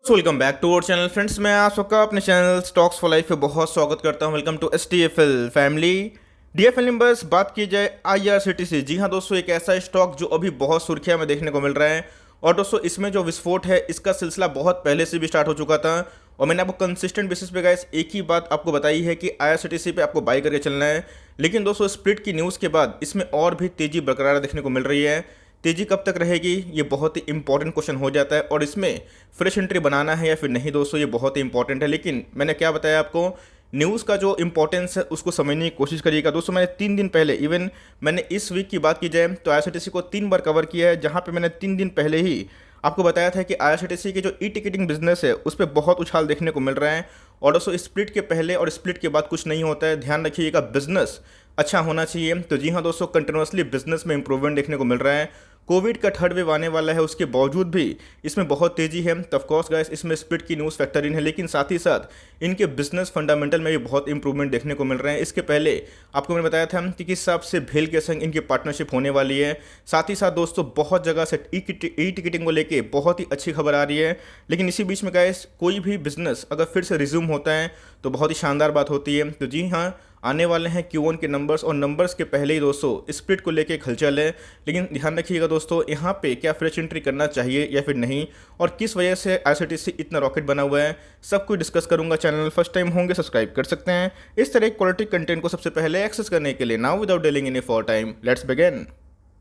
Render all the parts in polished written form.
Welcome back to our channel friends. मैं आप सबका अपने चैनल स्टॉक्स फॉर लाइफ पे बहुत स्वागत करता हूं। Welcome to STFL family. DFL numbers बात की जाए IRCTC, जी हाँ दोस्तों, एक ऐसा स्टॉक जो अभी बहुत सुर्खियां में देखने को मिल रहा है। और दोस्तों इसमें जो विस्फोट है इसका सिलसिला बहुत पहले से भी स्टार्ट हो चुका था और मैंने आपको कंसिस्टेंट बेसिस पे गाइस एक ही बात आपको बताई है कि IRCTC पे आपको बाई करके चलना है। लेकिन दोस्तों स्प्लिट की न्यूज़ के बाद इसमें और भी तेज़ी बरकरार देखने को मिल रही है। तेज़ी कब तक रहेगी ये बहुत ही इंपॉर्टेंट क्वेश्चन हो जाता है और इसमें फ्रेश एंट्री बनाना है या फिर नहीं दोस्तों, ये बहुत ही इंपॉर्टेंट है। लेकिन मैंने क्या बताया आपको, न्यूज़ का जो इंपॉर्टेंस है उसको समझने की कोशिश करिएगा दोस्तों। मैंने 3 दिन पहले, इवन मैंने इस वीक की बात की जाए तो IRCTC को 3 बार कवर किया है, जहाँ पे मैंने 3 दिन पहले ही आपको बताया था कि IRCTC की जो टिकटिंग बिजनेस है उस पर बहुत उछाल देखने को मिल रहा है। और दोस्तों स्प्लिट के पहले और स्प्लिट के बाद कुछ नहीं होता है, ध्यान रखिएगा, बिजनेस अच्छा होना चाहिए। तो जी हाँ दोस्तों, कंटिन्यूसली बिजनेस में इंप्रूवमेंट देखने को मिल रहा है। कोविड का थर्ड वेव आने वाला है, उसके बावजूद भी इसमें बहुत तेज़ी है। तो ऑफकोर्स गाइस इसमें स्प्लिट की न्यूज़ फैक्टर इन है, लेकिन साथ ही साथ इनके बिजनेस फंडामेंटल में भी बहुत इंप्रूवमेंट देखने को मिल रहे हैं। इसके पहले आपको मैंने बताया था कि किस हिसाब से भेल के संग इनकी पार्टनरशिप होने वाली है। साथ ही साथ दोस्तों बहुत जगह से ई टिकटिंग को लेके बहुत ही अच्छी खबर आ रही है। लेकिन इसी बीच में गाइस कोई भी बिजनेस अगर फिर से रिज्यूम होता है तो बहुत ही शानदार बात होती है। तो जी हाँ, आने वाले हैं Q1 के नंबर्स और नंबर्स के पहले ही दोस्तों स्प्लिट को लेके एक हलचल है। लेकिन ध्यान रखिएगा दोस्तों, यहाँ पे क्या फ्रेश एंट्री करना चाहिए या फिर नहीं, और किस वजह से IRCTC इतना रॉकेट बना हुआ है, सब कुछ डिस्कस करूंगा। चैनल फर्स्ट टाइम होंगे सब्सक्राइब कर सकते हैं इस तरह क्वालिटी कंटेंट को सबसे पहले एक्सेस करने के लिए। Now without delaying any for time, let's begin.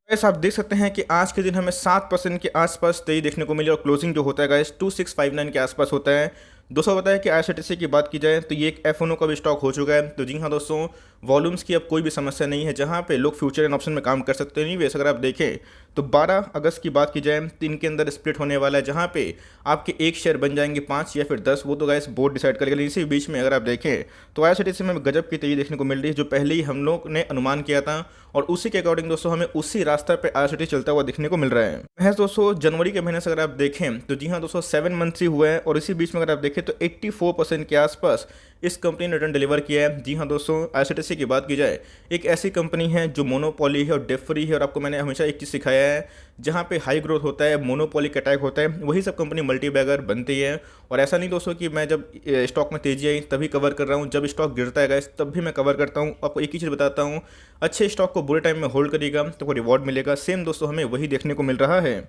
Guys आप देख सकते हैं कि आज के दिन हमें 7% के आसपास तेजी देखने को मिली और क्लोजिंग जो होता है गाइस 2659 के आसपास होता है। दोस्तों बताया कि IRCTC की बात की जाए तो ये एक FNO का भी स्टॉक हो चुका है। तो जी हाँ दोस्तों, वॉल्यूम्स की अब कोई भी समस्या नहीं है, जहाँ पे लोग फ्यूचर एंड ऑप्शन में काम कर सकते हैं। नहीं वैसे अगर आप देखें तो 12 अगस्त की बात की जाए तो इनके अंदर स्प्लिट होने वाला है, जहाँ पे आपके एक शेयर बन जाएंगे 5 या फिर 10, वो तो गाइस बोर्ड डिसाइड करेगा। लेकिन इसी बीच में अगर आप देखें तो IRCTC में गजब की तेजी देखने को मिल रही है, जो पहले ही हम लोग ने अनुमान किया था और उसी के अकॉर्डिंग दोस्तों हमें उसी रास्ते पे IRCTC चलता हुआ दिखने को मिल रहा है। महज दोस्तों जनवरी के महीने से अगर आप देखें तो जी हाँ दोस्तों 7 मंथ्स ही हुए हैं और इसी बीच में अगर आप देखें तो 84% के आसपास इस कंपनी ने रिटर्न डिलीवर किया है। जी हाँ दोस्तों, IRCTC की बात की जाए एक ऐसी कंपनी है जो मोनोपोली है और डेट फ्री है। और आपको मैंने हमेशा एक चीज़ सिखाया है, जहाँ पे हाई ग्रोथ होता है, मोनोपोली का अटैक होता है, वही सब कंपनी मल्टी बैगर बनती है। और ऐसा नहीं दोस्तों कि मैं जब स्टॉक में तेजी आई तभी कवर कर रहा हूँ, जब स्टॉक गिरता है गाइस तब भी मैं कवर करता हूँ। आपको एक ही चीज़ बताता हूँ, अच्छे स्टॉक को बुरे टाइम में होल्ड करिएगा तो कोई रिवॉर्ड मिलेगा। सेम दोस्तों हमें वही देखने को मिल रहा है।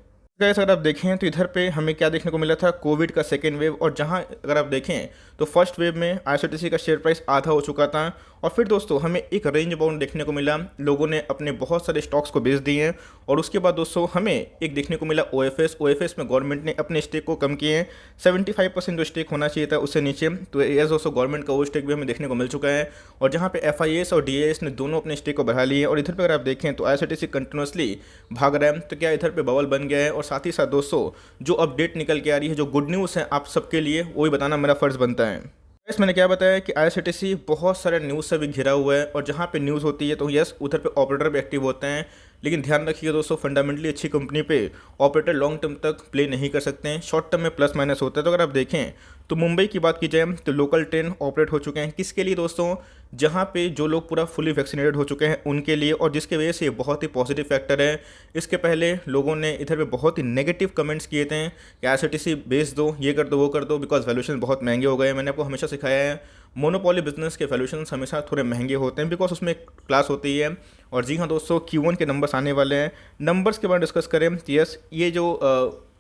गाइस अगर आप देखें तो इधर पे हमें क्या देखने को मिला था, कोविड का सेकेंड वेव, और जहां अगर आप देखें तो फर्स्ट वेव में IRCTC का शेयर प्राइस आधा हो चुका था और फिर दोस्तों हमें एक रेंज बाउंड देखने को मिला, लोगों ने अपने बहुत सारे स्टॉक्स को बेच दिए हैं। और उसके बाद दोस्तों हमें एक देखने को मिला OFS में गवर्नमेंट ने अपने स्टेक को कम किए हैं, 75% जो स्टेक होना चाहिए था उससे नीचे। तो एज दोस्तों गवर्नमेंट का वो स्टेक भी हमें देखने को मिल चुका है और जहाँ पे FIS और DIS ने दोनों अपने स्टेक को बढ़ा लिए। और इधर पर अगर आप देखें तो IRCTC कंटिन्यूसली भाग रहा है। तो क्या इधर पे बबल बन गया है? और साथ ही साथ दोस्तों जो अपडेट निकल के आ रही है, जो गुड न्यूज़ है आप सबके लिए, वो ही बताना मेरा फर्ज बनता है। यस, मैंने क्या बताया कि IRCTC बहुत सारे न्यूज़ से भी घिरा हुआ है और जहाँ पे न्यूज़ होती है तो यस उधर पे ऑपरेटर भी एक्टिव होते हैं। लेकिन ध्यान रखिएगा दोस्तों, फंडामेंटली अच्छी कंपनी पे ऑपरेटर लॉन्ग टर्म तक प्ले नहीं कर सकते हैं, शॉर्ट टर्म में प्लस माइनस होता है। तो अगर आप देखें तो मुंबई की बात की जाए तो लोकल ट्रेन ऑपरेट हो चुके हैं, किसके लिए दोस्तों, जहाँ पे जो लोग पूरा फुली वैक्सीनेटेड हो चुके हैं उनके लिए, और जिसके वजह से बहुत ही पॉजिटिव फैक्टर है। इसके पहले लोगों ने इधर पे बहुत ही नेगेटिव कमेंट्स किए थे कि IRCTC बेच दो, ये कर दो, वो कर दो, बिकॉज वैल्यूशन बहुत महंगे हो गए। मैंने आपको हमेशा सिखाया है मोनोपोली बिजनेस के वैल्यूशन हमेशा थोड़े महंगे होते हैं, बिकॉज उसमें क्लास होती है। और जी हाँ दोस्तों, Q1 के नंबर्स आने वाले हैं। नंबर्स के बारे में डिस्कस करें तो यस, ये जो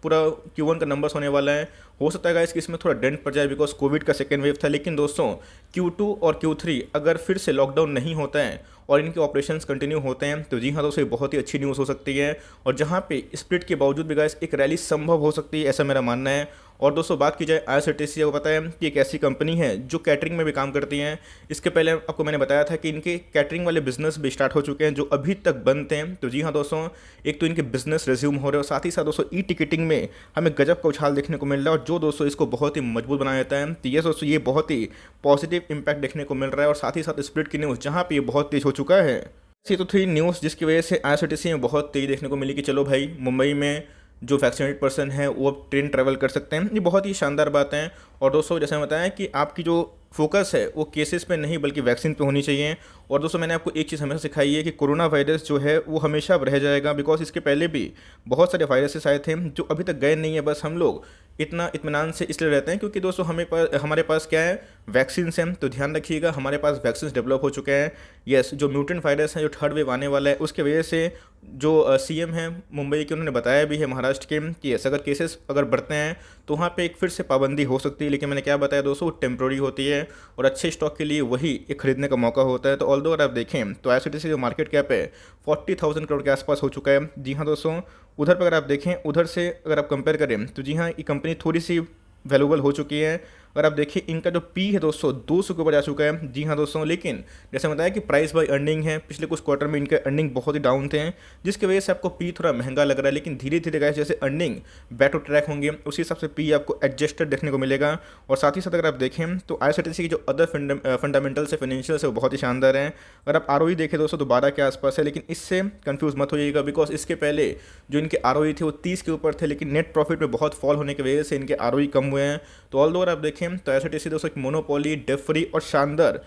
पूरा Q1 का नंबर्स होने वाला है, हो सकता है गाइस कि इसमें थोड़ा डेंट पड़ जाए बिकॉज कोविड का सेकेंड वेव था। लेकिन दोस्तों Q2 और Q3 अगर फिर से लॉकडाउन नहीं होता है और इनके ऑपरेशंस कंटिन्यू होते हैं तो जी हाँ दोस्तों ये बहुत ही अच्छी न्यूज़ हो सकती है। और जहाँ पे स्प्लिट के बावजूद भी गाइस एक रैली संभव हो सकती है, ऐसा मेरा मानना है। और दोस्तों बात की जाए IRCTC, को पता है कि एक ऐसी कंपनी है जो कैटरिंग में भी काम करती है। इसके पहले आपको मैंने बताया था कि इनके कैटरिंग वाले बिजनेस भी स्टार्ट हो चुके हैं जो अभी तक बंद थे। तो जी हाँ दोस्तों, एक तो इनके बिजनेस रिज्यूम हो रहे हैं और साथ ही साथ दोस्तों टिकटिंग में हमें गजब का उछाल देखने को मिल रहा है, और जो दोस्तों इसको बहुत ही मजबूत बना देता है। तो ये दोस्तों ये बहुत ही पॉजिटिव इंपैक्ट देखने को मिल रहा है। और साथ ही साथ स्प्लिट की न्यूज़ जहाँ पे ये बहुत तेज हो चुका है। ये तो थी न्यूज़ जिसकी वजह से IRCTC में बहुत तेज देखने को मिली कि चलो भाई मुंबई में जो वैक्सीनेटेड पर्सन है वो अब ट्रेन ट्रैवल कर सकते हैं। ये बहुत ही शानदार बात है। और दोस्तों जैसे मैं बताया कि आपकी जो फोकस है वो केसेस पे नहीं बल्कि वैक्सीन पे होनी चाहिए। और दोस्तों मैंने आपको एक चीज़ हमेशा सिखाई है कि कोरोना वायरस जो है वो हमेशा रह जाएगा, बिकॉज इसके पहले भी बहुत सारे वायरसेस आए थे जो अभी तक गए नहीं है, बस हम लोग इतना इत्मीनान से इसलिए रहते हैं क्योंकि दोस्तों हमारे पास क्या है, वैक्सीन हैं। तो ध्यान रखिएगा, हमारे पास वैक्सीन डेवलप हो चुके हैं। यस, जो म्यूटेंट वायरस है, जो थर्ड वेव आने वाला है, उसके वजह से जो सीएम हैं मुंबई के, उन्होंने बताया भी है महाराष्ट्र के कि यस, अगर केसेस अगर बढ़ते हैं तो वहाँ पे एक फिर से पाबंदी हो सकती है। लेकिन मैंने क्या बताया दोस्तों, टेम्प्रोरी होती है और अच्छे स्टॉक के लिए वही एक खरीदने का मौका होता है। तो ऑल्दो अगर आप देखें तो आईआरसीटीसी जो मार्केट कैप है 40,000 करोड़ के आसपास हो चुका है। जी हाँ दोस्तों, उधर पर अगर आप देखें, उधर से अगर आप कंपेयर करें तो जी हाँ, ये कंपनी थोड़ी सी वैल्यूबल हो चुकी है। अगर आप देखिए इनका जो पी है दोस्तों 200 के ऊपर जा चुका है। जी हाँ दोस्तों, लेकिन जैसे बताया कि प्राइस बाय अर्निंग है, पिछले कुछ क्वार्टर में इनके अर्निंग बहुत ही डाउन थे, जिसकी वजह से आपको पी थोड़ा महंगा लग रहा है। लेकिन धीरे धीरे गाइस जैसे अर्निंग बैक टू ट्रैक होंगे, उसी हिसाब से पी आपको एडजस्टेड देखने को मिलेगा। और साथ ही साथ अगर आप देखें तो आईआरसीटीसी की जो अदर फंडामेंटल्स है, फाइनेंशियल्स है, वो बहुत ही शानदार हैं। अगर आप आरओई देखें दोस्तों तो 12 के आसपास है, लेकिन इससे कंफ्यूज मत होइएगा, बिकॉज इसके पहले जो इनके आरओई थे वो 30 के ऊपर थे, लेकिन नेट प्रॉफिट में बहुत फॉल होने की वजह से इनके आरओई कम हुए हैं। तो ऑल अगर आप देखें तो आईआरसीटीसी दोस्तों एक मोनोपोली, डेट फ्री और शानदार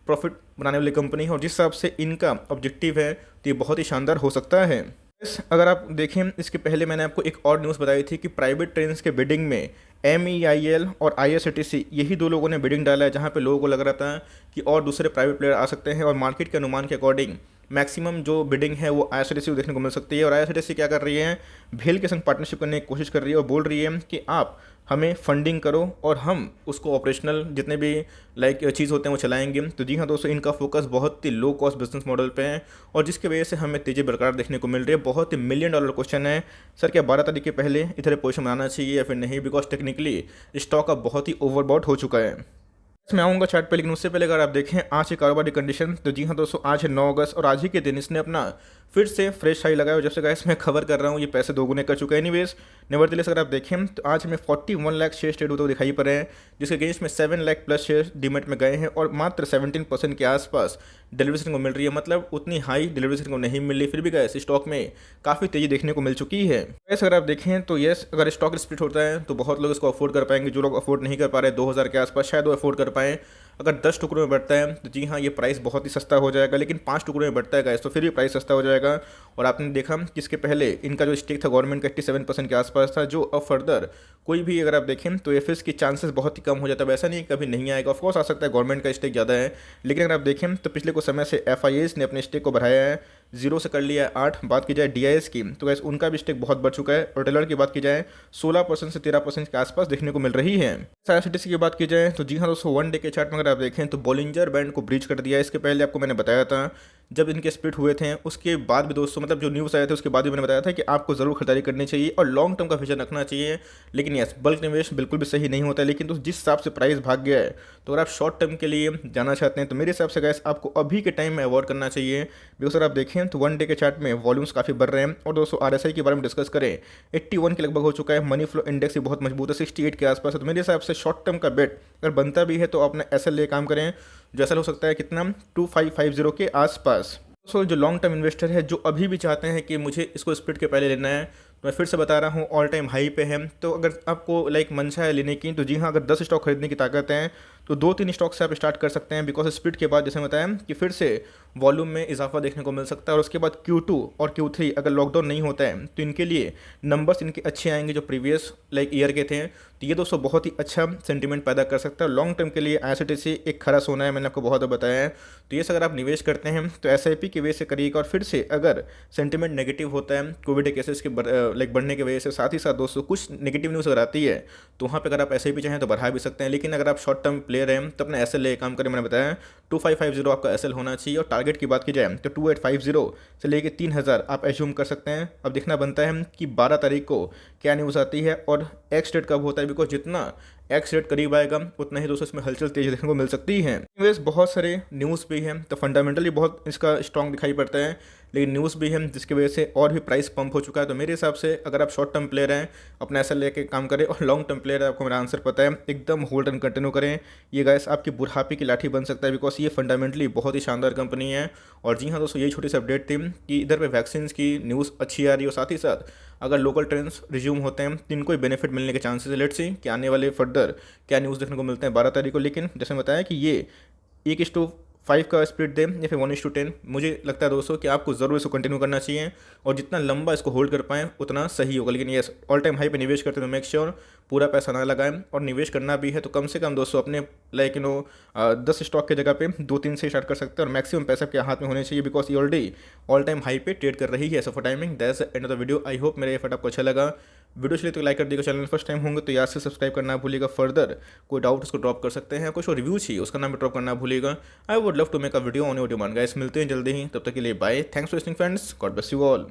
प्रॉफिट बनाने वाली कंपनी है, और जिस हिसाब से इनका ऑब्जेक्टिव है तो ये बहुत ही शानदार हो सकता है। अगर आप देखें, इसके पहले मैंने आपको एक और न्यूज़ बताई थी कि प्राइवेट ट्रेन के बिडिंग में MEIL और IRCTC यही दो लोगों ने बिडिंग डाला है, जहां पे लोगों को लग रहा था कि और दूसरे प्राइवेट प्लेयर आ सकते हैं। और मार्केट के अनुमान के अकॉर्डिंग मैक्सिमम जो बिडिंग है वो IRCTC को देखने को मिल सकती है। और IRCTC क्या कर रही है, भेल के संग पार्टनरशिप करने की कोशिश कर रही है और बोल रही है कि आप हमें फंडिंग करो और हम उसको ऑपरेशनल जितने भी चीज़ होते हैं वो चलाएंगे। तो जी हाँ दोस्तों, इनका फोकस बहुत ही लो कॉस्ट बिजनेस मॉडल पे है, और जिसकी वजह से हमें तेज़ी बरकरार देखने को मिल रही है। बहुत ही $1 मिलियन क्वेश्चन है, सर क्या 12 तारीख के पहले इधर पोजिशन बनाना चाहिए या फिर नहीं, बिकॉज टेक्निकली स्टॉक अब बहुत ही ओवरबॉट हो चुका है। मैं आऊँगा चार्ट पे, लेकिन उससे पहले अगर आप देखें आज की कारोबारी कंडीशन, तो जी हाँ दोस्तों, आज है 9 अगस्त और आज ही के दिन इसने अपना फिर से फ्रेश हाई लगाया। और जब से गाइस मैं खबर कर रहा हूँ ये पैसे दोगुने कर चुका है। एनीवेज नेवरदलेस अगर आप देखें तो आज हमें 41 लाख शेयर ट्रेड होते हुए दिखाई पड़ रहे हैं, जिसके अगेंस्ट में 7 लाख प्लस शेयर डीमेट में गए हैं, और मात्र 17% के आसपास डिलीवरी को मिल रही है। मतलब उतनी हाई डिलीवरी को नहीं मिल रही, फिर भी गाइस स्टॉक में काफ़ी तेज़ी देखने को मिल चुकी है। वैसे अगर आप देखें तो यस, अगर स्टॉक स्प्लिट होता है तो बहुत लोग इसको अफोर्ड कर पाएंगे। जो लोग अफोर्ड नहीं कर पा रहे 2000 के आसपास, शायद वो अफोर्ड कर पाएँ। अगर 10 टुकड़ों में बढ़ता है तो जी हाँ, ये प्राइस बहुत ही सस्ता हो जाएगा, लेकिन 5 टुकड़ों में बढ़ता है गाइस तो फिर भी प्राइस सस्ता हो जाएगा। और आपने देखा कि इसके पहले इनका जो स्टेक था गवर्नमेंट का 87% के आसपास था, जो अब फर्दर कोई भी अगर आप देखें तो एफएस की चांसेस बहुत ही कम हो जाता है। वैसा नहीं कभी नहीं आएगा, ऑफकोर्स आ सकता है, गवर्नमेंट का स्टेक ज़्यादा है। लेकिन अगर आप देखें तो पिछले कुछ समय से FIAs ने अपने स्टेक को बढ़ाया है, 0 से कर लिया है 8। बात की जाए DIS की तो गैस उनका भी स्टेक बहुत बढ़ चुका है। और टेलर की बात की जाए 16% से 13% के आसपास देखने को मिल रही है। IRCTC की बात की जाए तो जी हाँ दोस्तों, 1 डे के चार्ट में अगर आप देखें तो बॉलिंजर बैंड को ब्रीच कर दिया। इसके पहले आपको मैंने बताया था जब इनके स्प्लिट हुए थे, उसके बाद भी दोस्तों, मतलब जो न्यूज़ आए थे उसके बाद भी मैंने बताया था कि आपको ज़रूर खरीदारी करनी चाहिए और लॉन्ग टर्म का विजन रखना चाहिए। लेकिन यस, बल्क निवेश बिल्कुल भी सही नहीं होता है। लेकिन तो जिस हिसाब से प्राइस भाग गया है, तो अगर आप शॉर्ट टर्म के लिए जाना चाहते हैं तो मेरे हिसाब से गैस आपको अभी के टाइम में अवॉइड करना चाहिए। बिकॉज अगर आप देखें तो 1 डे के चार्ट में वॉल्यूम्स काफ़ी बढ़ रहे हैं। और दोस्तों RSI के बारे में डिस्कस करें, 81 के लगभग हो चुका है। मनी फ्लो इंडेक्स भी बहुत मजबूत है, 68 के आसपास है। तो मेरे हिसाब से शॉर्ट टर्म का बेट अगर बनता भी है तो अपना SL ले काम करें, जो SL हो सकता है कितना 2550 के आसपास। जो लॉन्ग टर्म इन्वेस्टर है, जो अभी भी चाहते हैं कि मुझे इसको स्प्लिट के पहले लेना है, तो मैं फिर से बता रहा हूँ ऑल टाइम हाई पे है। तो अगर आपको मंशा है लेने की, तो जी हाँ, अगर 10 स्टॉक खरीदने की ताकत है तो 2-3 स्टॉक से आप स्टार्ट कर सकते हैं। बिकॉज स्प्लिट के बाद जैसे बताया कि फिर से वॉल्यूम में इजाफा देखने को मिल सकता है। और उसके बाद Q2 और Q3 अगर लॉकडाउन नहीं होता है तो इनके लिए नंबर्स इनके अच्छे आएंगे जो प्रीवियस ईयर के थे। तो ये दोस्तों बहुत ही अच्छा सेंटीमेंट पैदा कर सकता है। लॉन्ग टर्म के लिए IRCTC एक खरा सोना है, मैंने आपको बहुत बताया है। तो ये अगर आप निवेश करते हैं तो SIP की वजह से करिएगा। और फिर से अगर सेंटीमेंट नेगेटिव होता है कोविड केसेस के बढ़ने की वजह से, साथ ही साथ दोस्तों कुछ नेगेटिव न्यूज़ अगर आती है तो वहाँ पे अगर आप SIP चाहें तो बढ़ा भी सकते हैं। लेकिन अगर आप शॉर्ट टर्म प्लेयर हैं तो अपना SL ले काम करें। मैंने बताया 2550 आपका SL होना चाहिए। और टारगेट की बात की जाए तो 2850 से लेके 3000 आप एज्यूम कर सकते हैं। अब देखना बनता है कि 12 तारीख को क्या न्यूज़ आती है और एक्स डेट कब होता है। बिकॉज जितना एक्स रेट करीब आएगा उतना ही दोस्तों इसमें हलचल तेज देखने को मिल सकती है। वैसे बहुत सारे न्यूज़ भी हैं, तो फंडामेंटली बहुत इसका स्ट्रॉन्ग दिखाई पड़ता है, लेकिन न्यूज़ भी है जिसकी वजह से और भी प्राइस पंप हो चुका है। तो मेरे हिसाब से अगर आप शॉर्ट टर्म प्लेयर हैं अपना ऐसा लेके काम करें, और लॉन्ग टर्म प्लेयर है, आपको मेरा आंसर पता है, एकदम होल्ड एंड कंटिन्यू करें। ये गाइस आपकी बुढ़ापे की लाठी बन सकता है, बिकॉज ये फंडामेंटली बहुत ही शानदार कंपनी है। और जी हाँ दोस्तों, यही छोटी सी अपडेट थी कि इधर पे वैक्सीन की न्यूज़ अच्छी आ रही है, और साथ ही साथ अगर लोकल ट्रेंड्स रिज्यूम होते हैं तो इनको बेनिफिट मिलने के चांसेस है। लेट्स सी कि आने वाले फर्दर क्या न्यूज़ देखने को मिलते हैं 12 तारीख को। लेकिन जैसे बताया कि ये 1:4 5 का स्प्लिट दें या फिर 1:10, मुझे लगता है दोस्तों कि आपको ज़रूर इसको कंटिन्यू करना चाहिए और जितना लंबा इसको होल्ड कर पाएँ उतना सही होगा। लेकिन ये ऑल टाइम हाई पे निवेश करते हैं तो मेक श्योर पूरा पैसा ना लगाएं, और निवेश करना भी है तो कम से कम दोस्तों अपने लाइक 10 स्टॉक की जगह पे 2-3 से स्टार्ट कर सकते हैं, और मैक्सिमम पैसा आपके हाथ में होने चाहिए, बिकॉज ये ऑलरेडी ऑल टाइम हाई पे ट्रेड कर रही है। So for timing that's the end of the video. I hope मेरा ये फट आपको अच्छा लगा। वीडियो चलिए तो लाइक कर दिएगा, चैनल फर्स्ट टाइम होंगे तो याद से सब्सक्राइब करना भूलिएगा। फर्दर कोई डाउट उसको ड्रॉप कर सकते हैं, कुछ रिव्यू चाहिए उसका नाम भी ड्रॉप करना भूलिएगा। I would love to make a video on your demand guys. मिलते हैं जल्दी ही, तब तक के लिए bye. Thanks for listening friends, God bless you all.